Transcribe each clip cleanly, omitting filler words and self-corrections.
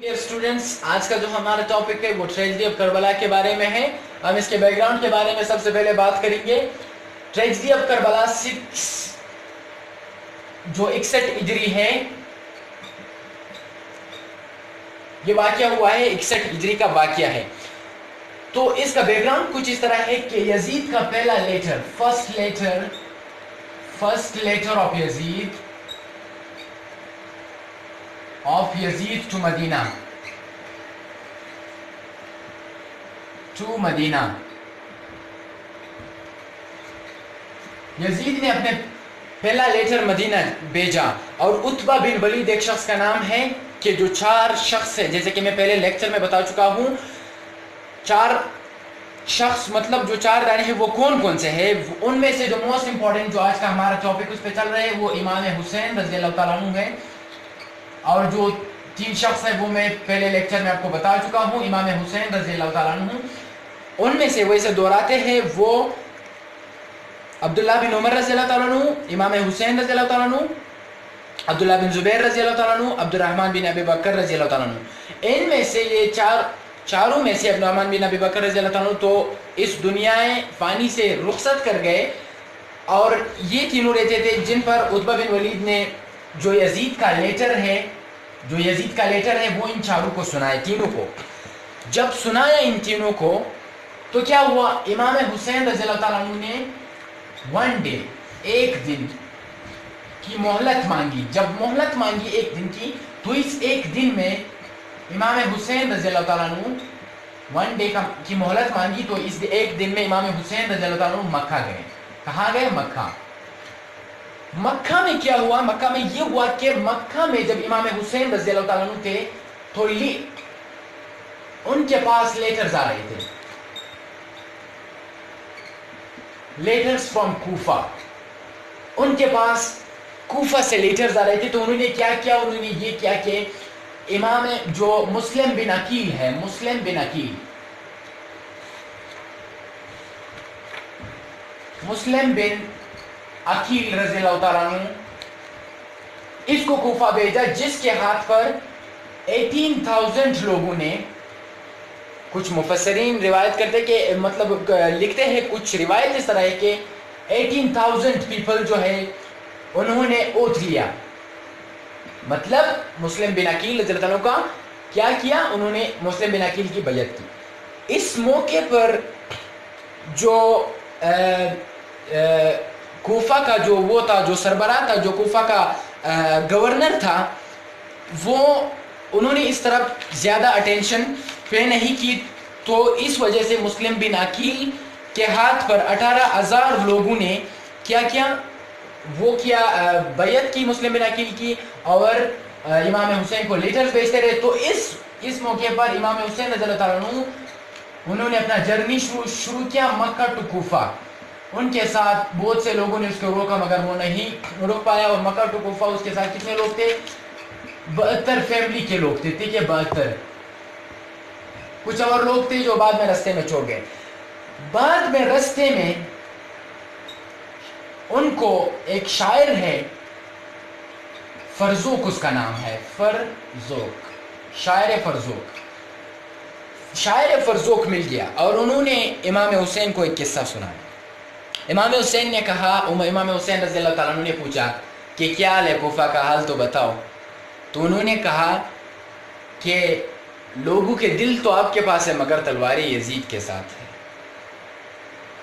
Students, आज का जो हमारा टॉपिक है वो ट्रेजेडी ऑफ करबला के बारे में है। हम इसके बैकग्राउंड के बारे में सबसे पहले बात करेंगे। ट्रेजेडी ऑफ करबला 6 जो 61 हिजरी है, ये वाकया हुआ है, 61 हिजरी का वाकया है। तो इसका बैकग्राउंड कुछ इस तरह है कि यजीद का पहला letter, first letter of Yazid to Medina, Yazid ने अपने पहला लेटर मदीना भेजा। और उतबा बिन वलीद एक शख्स का नाम है कि जो 4 शख्स है, जैसे कि मैं पहले लेक्चर में बता चुका हूं, 4 शख्स मतलब जो 4 दाने हैं वो कौन कौन से हैं। उनमें से जो मोस्ट इंपॉर्टेंट जो आज का हमारा टॉपिक उस पे चल रहा है वो इमाम हुसैन रज़ी अल्लाह तआला अन्हु है। और जो 3 शख्स है वो मैं पहले लेक्चर में आपको बता चुका हूँ, इमाम हुसैन रज़ी अल्लाह तआला अन्हु। उनमें से वैसे दोहराते हैं वो अब्दुल्लाह बिन उमर रज़ी अल्लाह तआला अन्हु, इमाम हुसैन रज़ी अल्लाह तआला अन्हु, अब्दुल्लाह बिन जुबैर रज़ी अल्लाह तआला अन्हु, अब्दुर्रहमान बिन अबी बकर रज़ी अल्लाह तआला अन्हु। इनमें से ये चारों में से अब्दुर्रहमान बिन अबी बकर रज़ी अल्लाह तआला अन्हु तो इस दुनियाए फानी से रुखसत कर गए। और ये तीनों रहते थे जिन पर उतबा बिन वलीद ने जो यजीद का लेटर है वो इन चारों को सुनाए, तीनों को। जब सुनाया इन तीनों को तो क्या हुआ, इमाम हुसैन रज़ी अल्लाह तआला अन्हु ने वन डे, एक दिन की मोहलत मांगी। जब मोहलत मांगी एक दिन की, तो इस एक दिन में इमाम हुसैन रज़ी अल्लाह तआला अन्हु वन डे की मोहलत मांगी। तो इस एक दिन में इमाम हुसैन रज़ी अल्लाह तआला अन्हु मक्का गए। कहाँ गए? मक्का में क्या हुआ? मक्का में ये हुआ कि मक्का में जब इमाम हुसैन रज़ी अल्लाह तआला अन्हु थे तो उनके पास लेटर्स आ रहे थे, लेटर्स फ्रॉम कूफा। उनके पास कूफा से लेटर्स आ रहे थे। तो उन्होंने क्या किया? उन्होंने ये किया कि इमाम जो मुस्लिम बिन अकील रज़ी अल्लाह तआला अन्हु, इसको कूफा भेजा, जिसके हाथ पर 18,000 लोगों ने, कुछ मुफस्सरीन रिवायत करते कि मतलब लिखते हैं, कुछ रिवायत इस तरह है कि 18,000 पीपल जो है उन्होंने ओथ लिया। मतलब मुस्लिम बिन अकील रज़ी अल्लाह का क्या किया? उन्होंने मुस्लिम बिन अकील की बैयत की। इस मौके पर जो कूफा का जो वो था, जो सरबराह था, जो कूफा का गवर्नर था, वो उन्होंने इस तरफ ज़्यादा अटेंशन पे नहीं की। तो इस वजह से मुस्लिम बिन अकील के हाथ पर 18,000 लोगों ने क्या किया? वो किया, बैयत की मुस्लिम बिन अकील की, और इमाम हुसैन को लेटर्स भेजते रहे। तो इस मौके पर इमाम हुसैन रज़ी अल्लाह तआला अन्हु उन्होंने अपना जर्नी शुरू किया मक्का टू कूफा। उनके साथ बहुत से लोगों ने उसको रोका, मगर वो नहीं रुक पाया। और मक्का टू कूफा उसके साथ कितने लोग थे? 72 फैमिली के लोग थे, ठीक है, 72। कुछ और लोग थे जो बाद में रास्ते में छोड़ गए। बाद में रास्ते में उनको एक शायर है, फरजूक उसका नाम है, शायर फरजूक मिल गया। और उन्होंने इमाम हुसैन को एक किस्सा सुनाया। इमाम हुसैन ने कहा, इमाम हुसैन रज़ी अल्लाह तआला अन्हु ने पूछा कि क्या हाल है, कूफा का हाल तो बताओ। तो उन्होंने कहा कि लोगों के दिल तो आपके पास है, मगर तलवारें यजीद के साथ है।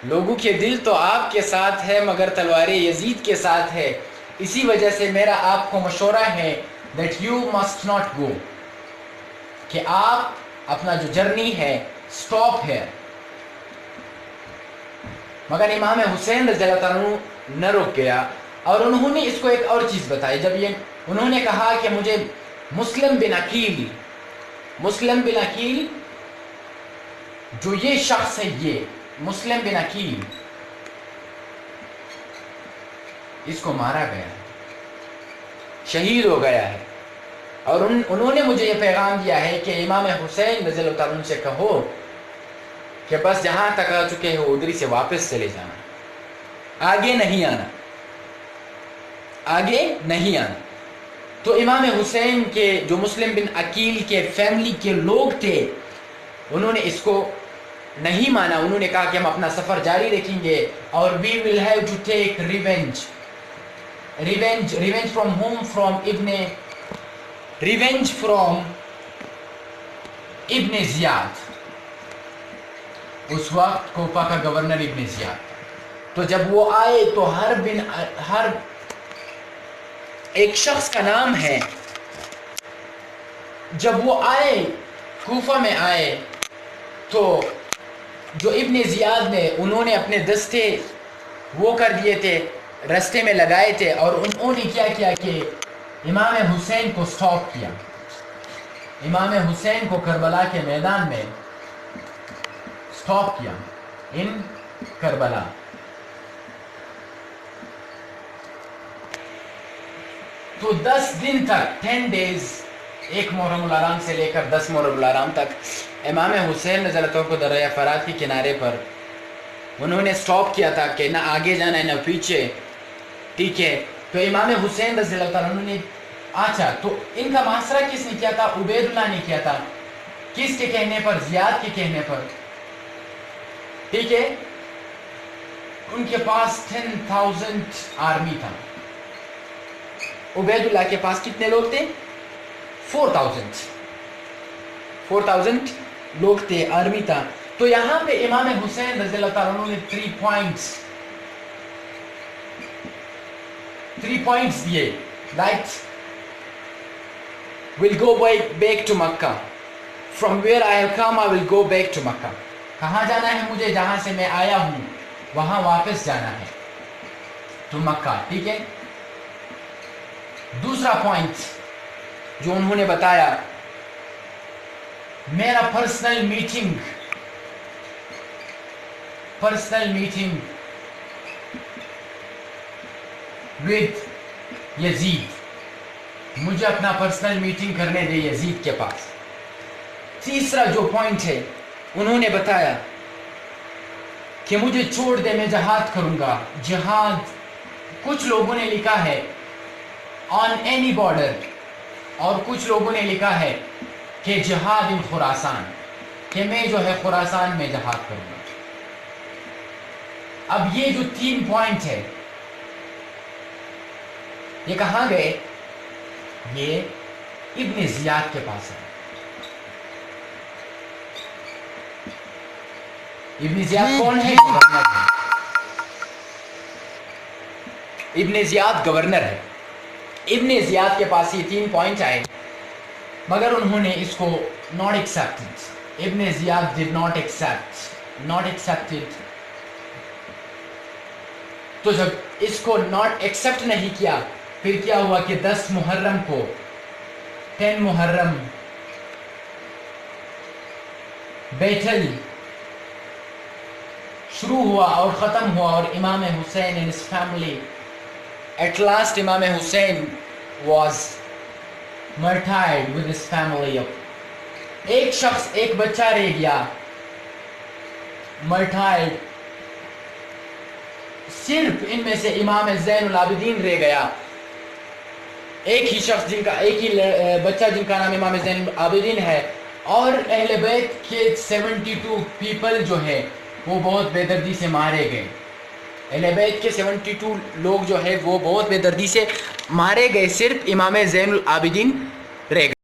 लोगों के दिल तो आपके साथ है, मगर तलवारें यजीद के साथ है। इसी वजह से मेरा आपको मशवरा है that you must not go, कि आप अपना जो जर्नी है स्टॉप है। मगर इमाम हुसैन रज़ी अल्लाह तआला अन्हु न रुक गया। और उन्होंने इसको एक और चीज़ बताई। जब ये उन्होंने कहा कि मुझे मुस्लिम बिन अकील जो ये शख्स है, ये मुस्लिम बिन अकील, इसको मारा गया है, शहीद हो गया है। और उन्होंने मुझे ये पैगाम दिया है कि इमाम हुसैन रज़ी अल्लाह तआला अन्हु से कहो कि बस जहाँ तक आ चुके हो उधरी से वापस चले जाना, आगे नहीं आना। تو امام حسین کے جو مسلم بن عقیل کے فیملی کے لوگ تھے انہوں نے اس کو نہیں مانا. انہوں نے کہا کہ ہم اپنا سفر جاری رکھیں گے اور we will have to take revenge. Revenge from whom? Revenge from ابن زیاد. اس وقت کوفہ کا گورنر ابن زیاد. تو جب وہ آئے تو ہر ایک شخص کا نام ہے. جب وہ آئے کوفہ میں آئے تو جو ابن زیاد نے انہوں نے اپنے دستے وہ کر دیے تھے, رستے میں لگائے تھے, اور انہوں نے کیا کیا کہ امام حسین کو سٹاپ کیا. امام حسین کو کربلا کے میدان میں سٹاپ کیا ان کربلا. تو 10 دن تک 10 days, 1 محرم الحرام سے لے کر 10 محرم الحرام تک امام حسین رضی اللہ عنہ کو دریائے فرات کے کنارے پر انہوں نے سٹاپ کیا تھا کہ نہ آگے جانا ہے نہ پیچھے. ٹھیک ہے, تو امام حسین رضی اللہ عنہ نے اچھا تو ان کا محاصرہ کس نے کیا تھا؟ عبید اللہ نے کیا تھا. کس کے کہنے پر؟ زیاد کے کہنے پر. ٹھیک ہے, ان کے پاس 10,000 آرمی تھا. عبید اللہ کے پاس کتنے لوگ تھے؟ 4,000 لوگ تھے, آرمی تھا. تو یہاں پہ امام حسین رضی اللہ تعالیٰ عنہ نے 3 points دیے. Right, we'll go back to Makkah. From where I have come, I will go back to Makkah. کہاں جانا ہے مجھے؟ جہاں سے میں آیا ہوں وہاں واپس جانا ہے, تو مکہ. ٹھیک ہے. دوسرا پوائنٹ جو انہوں نے بتایا, میرا پرسنل میٹنگ with یزید, مجھے اپنا پرسنل میٹنگ کرنے دے یزید کے پاس. تیسرا جو پوائنٹ ہے انہوں نے بتایا کہ مجھے چھوڑ دے, میں جہاد کروں گا. جہاد کچھ لوگوں نے لکھا ہے آن اینی بارڈر, اور کچھ لوگوں نے لکھا ہے کہ جہاد ان خراسان, کہ میں جو ہے خراسان میں جہاد کروں گا. اب یہ جو 3 پوائنٹ ہے یہ کہاں گئے؟ یہ ابن زیاد کے پاس ہے. ابن زیاد کون ہے؟ گورنر ہے. ابن زیاد گورنر ہے. ابن زیاد کے پاس یہ 3 پوائنٹ آئے, مگر انہوں نے اس کو not accepted. ابن زیاد did not accepted. تو جب اس کو not accept نہیں کیا, پھر کیا ہوا کہ 10 محرم کو 10 محرم بیٹل شروع ہوا اور ختم ہوا, اور امام حسین and his family, at last امام حسین was martyred with his family. ایک شخص, ایک بچہ رہ گیا martyred, صرف ان میں سے امام زین العابدین رہ گیا. ایک ہی شخص ایک ہی بچہ جن کا نام امام زین العابدین ہے, اور اہل بیت کے 72 پیپل جو ہے وہ بہت بے دردی سے مارے گئے. اہل بیت کے 72 لوگ جو ہے وہ بہت بے دردی سے مارے گئے, صرف امام زین العابدین رہ گئے.